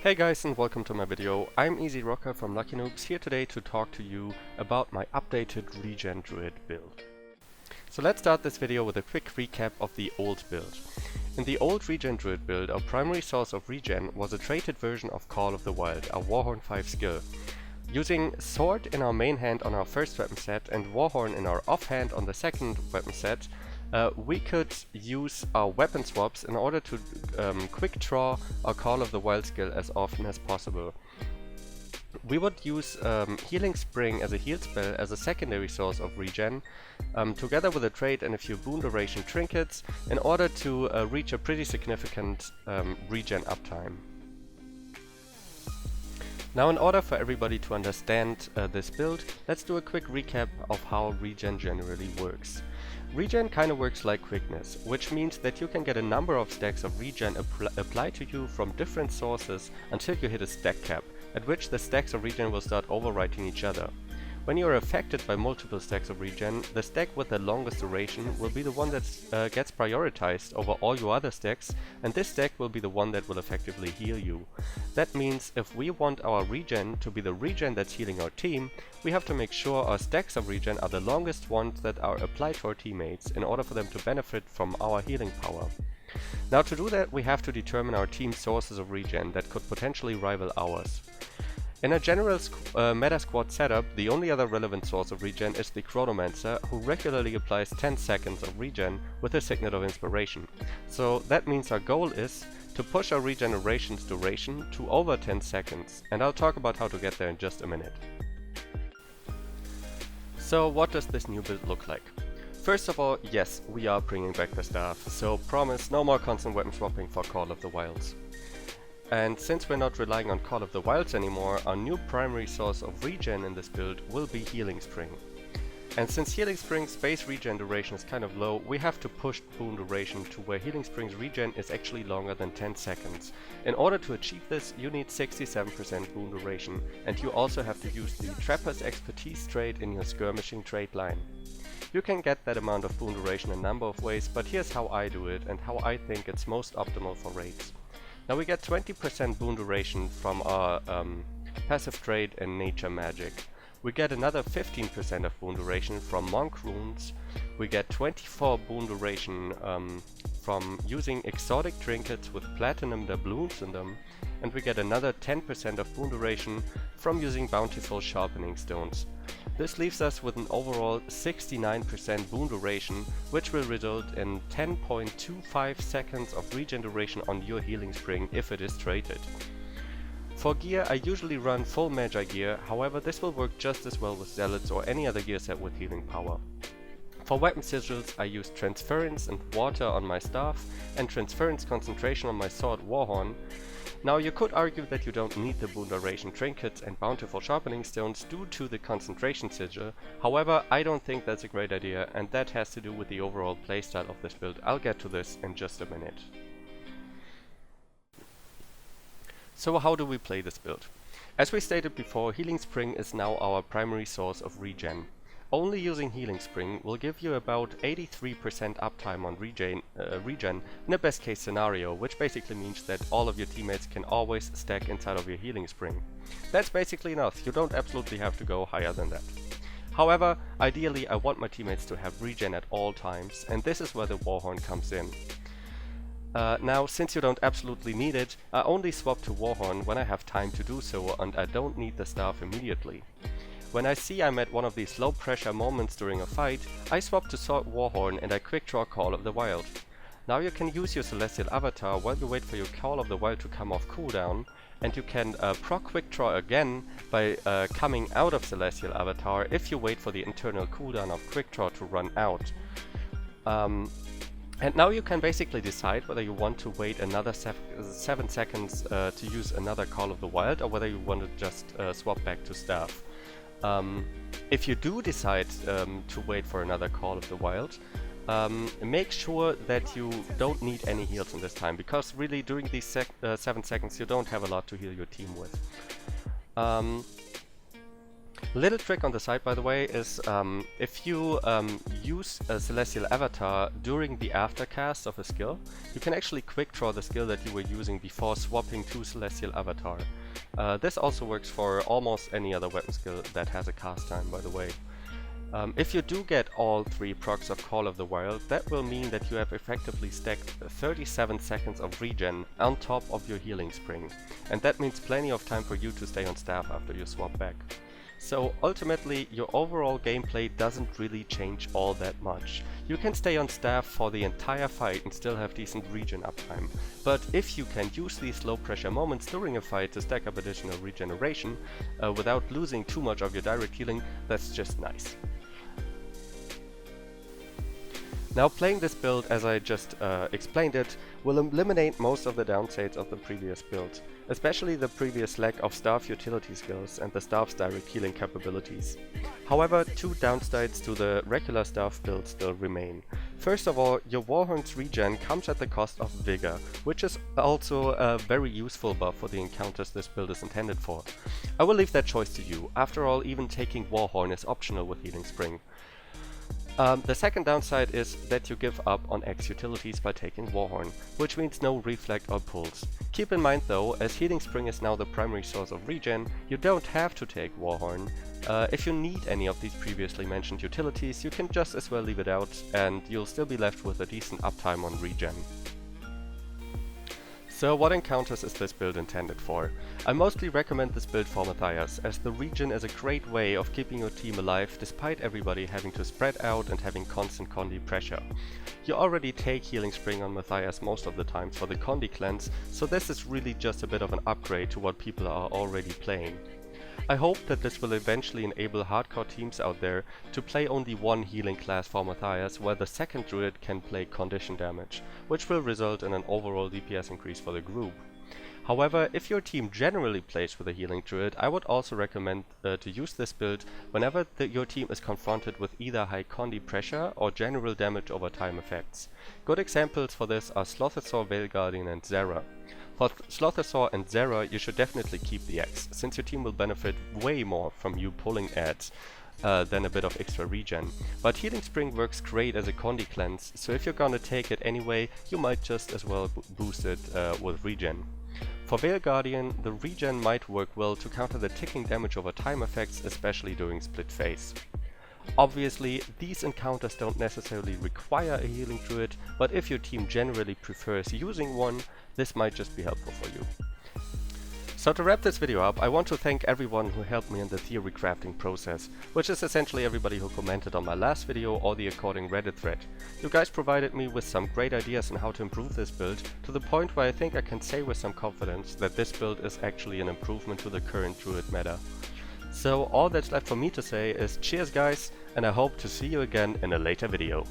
Hey guys, and welcome to my video. I'm Easy Rocker from Lucky Noobs, here today to talk to you about my updated Regen Druid build. So let's start this video with a quick recap of the old build. In the old Regen Druid build, our primary source of regen was a traded version of Call of the Wild, our Warhorn 5 skill. Using Sword in our main hand on our first weapon set and Warhorn in our offhand on the second weapon set, we could use our weapon swaps in order to quick draw our Call of the Wild skill as often as possible. We would use Healing Spring as a heal spell as a secondary source of regen, together with a trade and a few boon duration trinkets in order to reach a pretty significant regen uptime. Now, in order for everybody to understand this build, let's do a quick recap of how regen generally works. Regen kinda works like quickness, which means that you can get a number of stacks of regen applied to you from different sources until you hit a stack cap, at which the stacks of regen will start overwriting each other. When you are affected by multiple stacks of regen, the stack with the longest duration will be the one that gets prioritized over all your other stacks, and this stack will be the one that will effectively heal you. That means if we want our regen to be the regen that's healing our team, we have to make sure our stacks of regen are the longest ones that are applied to our teammates in order for them to benefit from our healing power. Now, to do that, we have to determine our team's sources of regen that could potentially rival ours. In a general meta squad setup, the only other relevant source of regen is the Chronomancer, who regularly applies 10 seconds of regen with a Signet of Inspiration. So that means our goal is to push our regeneration's duration to over 10 seconds, and I'll talk about how to get there in just a minute. So what does this new build look like? First of all, yes, we are bringing back the staff, so promise no more constant weapon swapping for Call of the Wilds. And since we're not relying on Call of the Wilds anymore, our new primary source of regen in this build will be Healing Spring. And since Healing Spring's base regen duration is kind of low, we have to push boon duration to where Healing Spring's regen is actually longer than 10 seconds. In order to achieve this, you need 67% boon duration, and you also have to use the Trapper's Expertise trait in your skirmishing trait line. You can get that amount of boon duration a number of ways, but here's how I do it and how I think it's most optimal for raids. Now, we get 20% boon duration from our passive trait and nature magic. We get another 15% of boon duration from monk runes. We get 24 boon duration from using exotic trinkets with platinum doubloons in them. And we get another 10% of boon duration from using bountiful sharpening stones. This leaves us with an overall 69% boon duration, which will result in 10.25 seconds of regen duration on your Healing Spring if it is traded. For gear, I usually run full Magi gear, however this will work just as well with Zealots or any other gear set with healing power. For weapon sigils, I use Transference and Water on my staff and Transference Concentration on my sword Warhorn. Now, you could argue that you don't need the boon duration trinkets and bountiful sharpening stones due to the concentration sigil. However, I don't think that's a great idea, and that has to do with the overall playstyle of this build. I'll get to this in just a minute. So how do we play this build? As we stated before, Healing Spring is now our primary source of regen. Only using Healing Spring will give you about 83% uptime on regen in a best case scenario, which basically means that all of your teammates can always stack inside of your Healing Spring. That's basically enough, you don't absolutely have to go higher than that. However, ideally I want my teammates to have regen at all times, and this is where the Warhorn comes in. Now, since you don't absolutely need it, I only swap to Warhorn when I have time to do so and I don't need the staff immediately. When I see I'm at one of these low pressure moments during a fight, I swap to Sword Warhorn and I quick draw Call of the Wild. Now you can use your Celestial Avatar while you wait for your Call of the Wild to come off cooldown, and you can proc quick draw again by coming out of Celestial Avatar if you wait for the internal cooldown of quick draw to run out. And now you can basically decide whether you want to wait another 7 seconds to use another Call of the Wild or whether you want to just swap back to staff. If you do decide to wait for another Call of the Wild, make sure that you don't need any heals in this time, because really during these 7 seconds you don't have a lot to heal your team with. Little trick on the side, by the way, is if you use a Celestial Avatar during the aftercast of a skill, you can actually quick draw the skill that you were using before swapping to Celestial Avatar. This also works for almost any other weapon skill that has a cast time, by the way. If you do get all 3 procs of Call of the Wild, that will mean that you have effectively stacked 37 seconds of regen on top of your healing spring, and that means plenty of time for you to stay on staff after you swap back. So ultimately, your overall gameplay doesn't really change all that much. You can stay on staff for the entire fight and still have decent regen uptime, but if you can use these low pressure moments during a fight to stack up additional regeneration without losing too much of your direct healing, that's just nice. Now, playing this build as I just explained it will eliminate most of the downsides of the previous build, especially the previous lack of staff utility skills and the staff's direct healing capabilities. However, 2 downsides to the regular staff build still remain. First of all, your Warhorn's regen comes at the cost of Vigor, which is also a very useful buff for the encounters this build is intended for. I will leave that choice to you. After all, even taking Warhorn is optional with Healing Spring. The second downside is that you give up on X utilities by taking Warhorn, which means no Reflect or Pulse. Keep in mind though, as Healing Spring is now the primary source of regen, you don't have to take Warhorn. If you need any of these previously mentioned utilities, you can just as well leave it out and you'll still be left with a decent uptime on regen. So what encounters is this build intended for? I mostly recommend this build for Matthias, as the regen is a great way of keeping your team alive despite everybody having to spread out and having constant Condi pressure. You already take Healing Spring on Matthias most of the times for the Condi cleanse, so this is really just a bit of an upgrade to what people are already playing. I hope that this will eventually enable hardcore teams out there to play only one healing class for Matthias, where the second druid can play condition damage, which will result in an overall DPS increase for the group. However, if your team generally plays with a healing druid, I would also recommend to use this build whenever your team is confronted with either high Condi pressure or general damage over time effects. Good examples for this are Slothosaur, Veil Guardian and Zera. For Slothosaur and Zera, you should definitely keep the X, since your team will benefit way more from you pulling ads than a bit of extra regen. But Healing Spring works great as a Condi cleanse, so if you're gonna take it anyway, you might just as well boost it with regen. For Veil Guardian, the regen might work well to counter the ticking damage over time effects, especially during split phase. Obviously, these encounters don't necessarily require a healing druid, but if your team generally prefers using one, this might just be helpful for you. So to wrap this video up, I want to thank everyone who helped me in the theory crafting process, which is essentially everybody who commented on my last video or the according Reddit thread. You guys provided me with some great ideas on how to improve this build, to the point where I think I can say with some confidence that this build is actually an improvement to the current druid meta. So all that's left for me to say is cheers guys, and I hope to see you again in a later video.